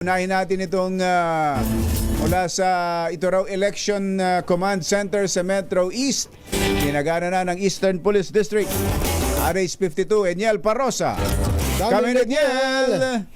Unahin natin itong mula sa ito raw Election Command Center sa Metro East. Ginagana na ng Eastern Police District. RH52, Eniel Parrosa. Kami Eniel!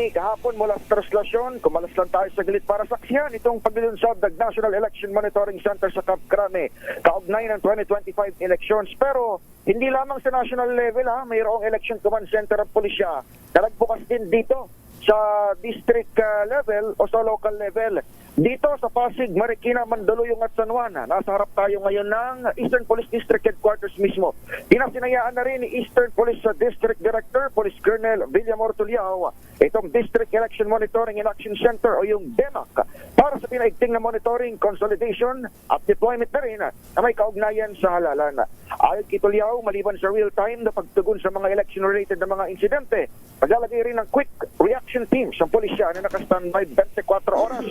Kahapon mula sa translasyon, kumalas lang tayo sa gilid para saksihan itong paglilunsad ng National Election Monitoring Center sa Camp Crame kaugnay ng 2025 elections. Pero hindi lamang sa national level, mayroong Election Command Center at pulisya na nagbukas din dito sa district level o sa local level. Dito sa Pasig, Marikina, Mandaluyong at San Juan, nasa harap tayo ngayon ng Eastern Police District Headquarters mismo. Pinasinayaan na rin ni Eastern Police District Director, Police Colonel Villamor Tuliao, itong District Election Monitoring and Action Center o yung DEMAC para sa pinaigting na monitoring, consolidation at deployment na rin na may kaugnayan sa halalan. Ayon kay Tuliao, maliban sa real-time na pagtugon sa mga election-related na mga insidente, maglalagay rin ng quick reaction teams ang pulisya na nakastandby 24 oras.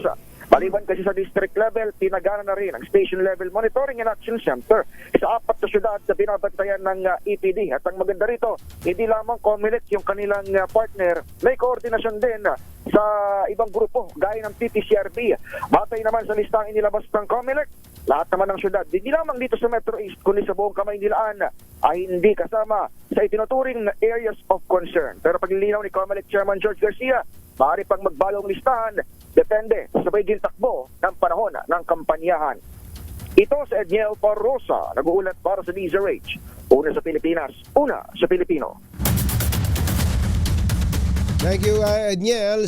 Maliban kasi sa district level, pinagana na rin ang station level monitoring and action center sa 4 na syudad na binabantayan ng EPD. At ang maganda rito, hindi lamang COMELEC yung kanilang partner, may koordinasyon din sa ibang grupo gaya ng PPCRB. Batay naman sa listang inilabas ng COMELEC, lahat naman ng syudad, hindi lamang dito sa Metro East kundi sa buong Kamaynilaan ay hindi kasama sa itinuturing na areas of concern. Pero paglilinaw ni COMELEC Chairman George Garcia, maaari pang magbalong listahan, depende sa pagiging takbo ng panahon ng kampanyahan. Ito sa Eniel Parrosa, nag-uulat para sa DZRH. Una sa Pilipinas, una sa Pilipino. Thank you, Eniel.